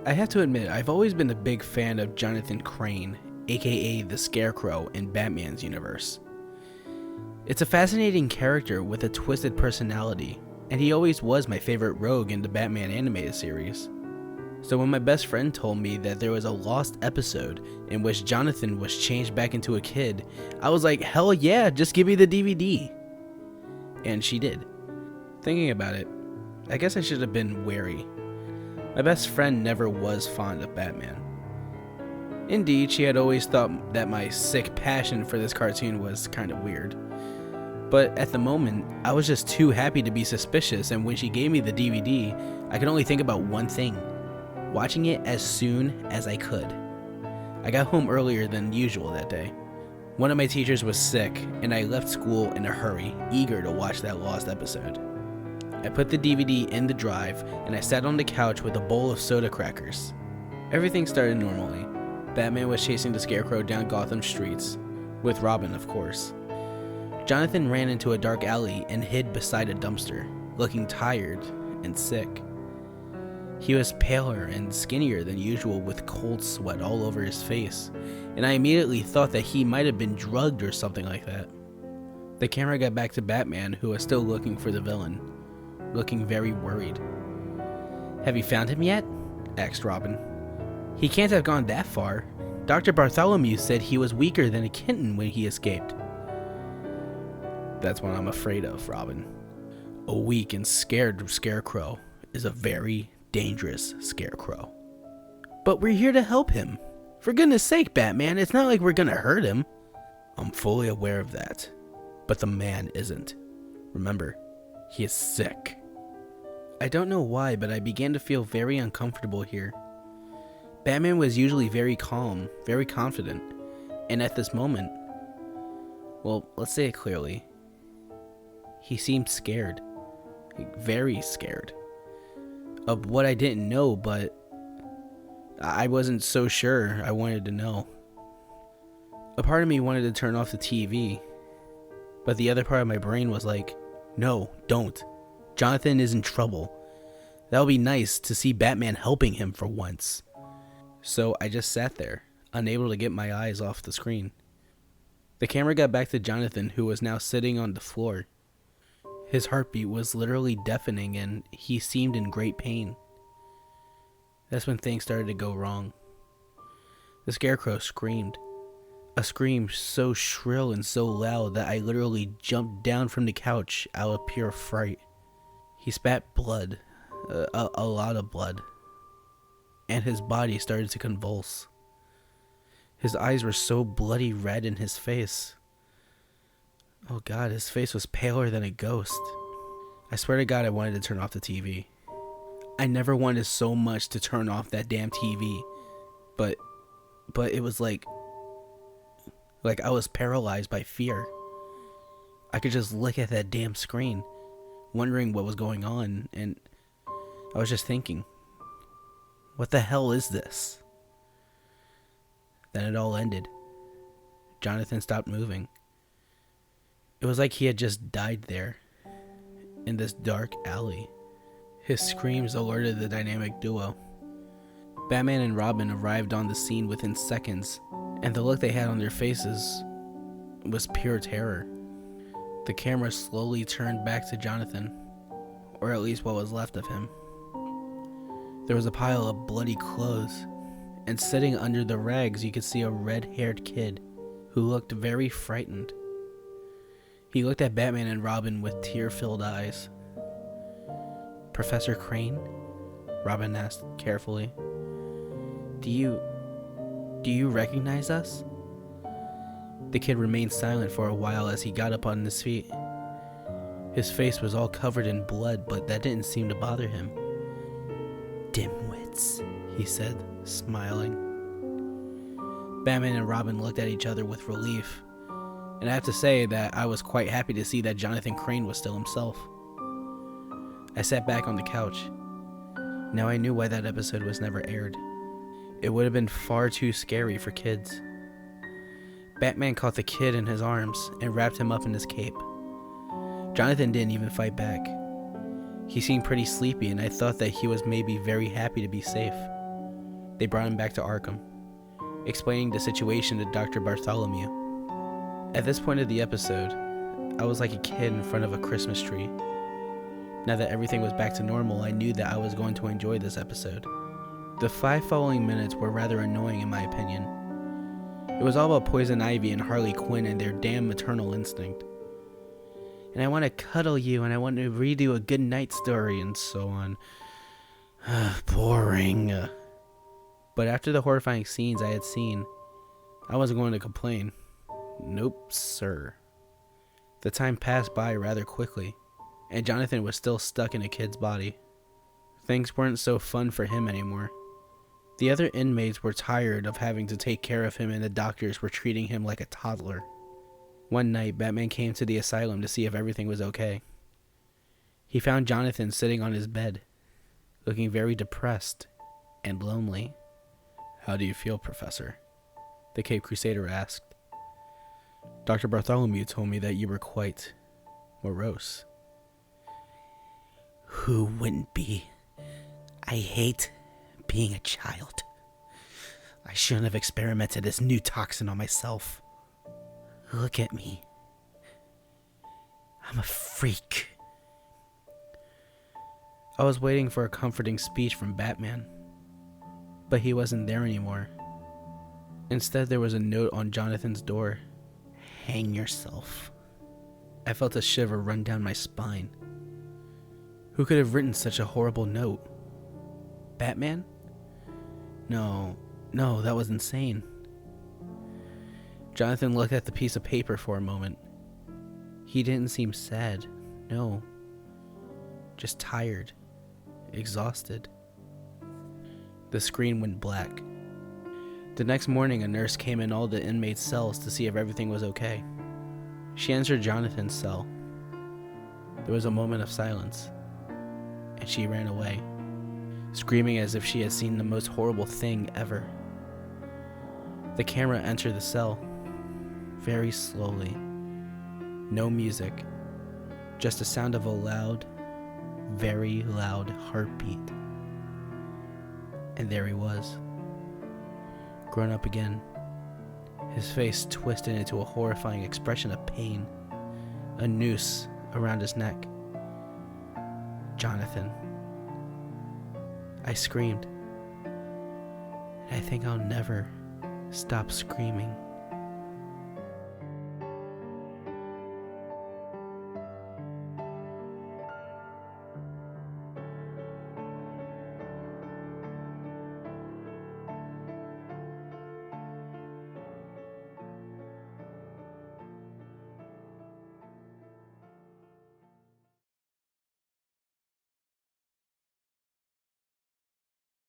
I have to admit, I've always been a big fan of Jonathon Crane, aka the Scarecrow in Batman's universe. It's a fascinating character with a twisted personality, and he always was my favorite rogue in the Batman animated series. So when my best friend told me that there was a lost episode in which Jonathon was changed back into a kid, I was like, hell yeah, just give me the DVD. And she did. Thinking about it, I guess I should have been wary. My best friend never was fond of Batman. Indeed, she had always thought that my sick passion for this cartoon was kind of weird. But at the moment, I was just too happy to be suspicious, and when she gave me the DVD, I could only think about one thing: watching it as soon as I could. I got home earlier than usual that day. One of my teachers was sick, and I left school in a hurry, eager to watch that lost episode. I put the DVD in the drive, and I sat on the couch with a bowl of soda crackers. Everything started normally. Batman was chasing the Scarecrow down Gotham streets, with Robin, of course. Jonathon ran into a dark alley and hid beside a dumpster, looking tired and sick. He was paler and skinnier than usual, with cold sweat all over his face, and I immediately thought that he might have been drugged or something like that. The camera got back to Batman, who was still looking for the villain, looking very worried. "Have you found him yet?" asked Robin. "He can't have gone that far. Dr. Bartholomew said he was weaker than a kitten when he escaped." "That's what I'm afraid of, Robin. A weak and scared Scarecrow is a very dangerous Scarecrow." "But we're here to help him. For goodness sake, Batman, it's not like we're gonna hurt him." "I'm fully aware of that, but the man isn't. Remember, he is sick." I don't know why, but I began to feel very uncomfortable here. Batman was usually very calm, very confident, and at this moment, well, let's say it clearly, he seemed scared, very scared, of what I didn't know, but I wasn't so sure I wanted to know. A part of me wanted to turn off the TV, but the other part of my brain was like, no, don't. Jonathon is in trouble. That would be nice to see Batman helping him for once. So I just sat there, unable to get my eyes off the screen. The camera got back to Jonathon, who was now sitting on the floor. His heartbeat was literally deafening, and he seemed in great pain. That's when things started to go wrong. The Scarecrow screamed. A scream so shrill and so loud that I literally jumped down from the couch out of pure fright. He spat blood, a lot of blood, and his body started to convulse. His eyes were so bloody red in his face. Oh God, his face was paler than a ghost. I swear to God, I wanted to turn off the TV. I never wanted so much to turn off that damn TV, but it was like I was paralyzed by fear. I could just look at that damn screen, wondering what was going on, and I was just thinking, what the hell is this? Then it all ended. Jonathon stopped moving. It was like he had just died there, in this dark alley. His screams alerted the dynamic duo. Batman and Robin arrived on the scene within seconds, and the look they had on their faces was pure terror. The camera slowly turned back to Jonathon, or at least what was left of him. There was a pile of bloody clothes, and sitting under the rags you could see a red-haired kid who looked very frightened. He looked at Batman and Robin with tear-filled eyes. "Professor Crane?" Robin asked carefully. Do you recognize us?" The kid remained silent for a while as he got up on his feet. His face was all covered in blood, but that didn't seem to bother him. "Dimwits," he said, smiling. Batman and Robin looked at each other with relief, and I have to say that I was quite happy to see that Jonathon Crane was still himself. I sat back on the couch. Now I knew why that episode was never aired. It would have been far too scary for kids. Batman caught the kid in his arms and wrapped him up in his cape. Jonathon didn't even fight back. He seemed pretty sleepy, and I thought that he was maybe very happy to be safe. They brought him back to Arkham, explaining the situation to Dr. Bartholomew. At this point of the episode, I was like a kid in front of a Christmas tree. Now that everything was back to normal, I knew that I was going to enjoy this episode. The 5 following minutes were rather annoying in my opinion. It was all about Poison Ivy and Harley Quinn and their damn maternal instinct. And I want to cuddle you, and I want to read you a good night story, and so on. Boring. But after the horrifying scenes I had seen, I wasn't going to complain. Nope, sir. The time passed by rather quickly, and Jonathon was still stuck in a kid's body. Things weren't so fun for him anymore. The other inmates were tired of having to take care of him, and the doctors were treating him like a toddler. One night, Batman came to the asylum to see if everything was okay. He found Jonathon sitting on his bed, looking very depressed and lonely. "How do you feel, Professor?" the Cape Crusader asked. "Dr. Bartholomew told me that you were quite morose." "Who wouldn't be? I hate being a child. I shouldn't have experimented this new toxin on myself. Look at me. I'm a freak." I was waiting for a comforting speech from Batman, but he wasn't there anymore. Instead, there was a note on Jonathon's door. "Hang yourself." I felt a shiver run down my spine. Who could have written such a horrible note? Batman? No, that was insane. Jonathon looked at the piece of paper for a moment. He didn't seem sad, no. Just tired, exhausted. The screen went black. The next morning, a nurse came in all the inmates' cells to see if everything was okay. She entered Jonathon's cell. There was a moment of silence, and she ran away, screaming as if she had seen the most horrible thing ever. The camera entered the cell, very slowly. No music, just the sound of a loud, very loud heartbeat. And there he was, grown up again, his face twisted into a horrifying expression of pain, a noose around his neck. Jonathon. I screamed. And I think I'll never stop screaming.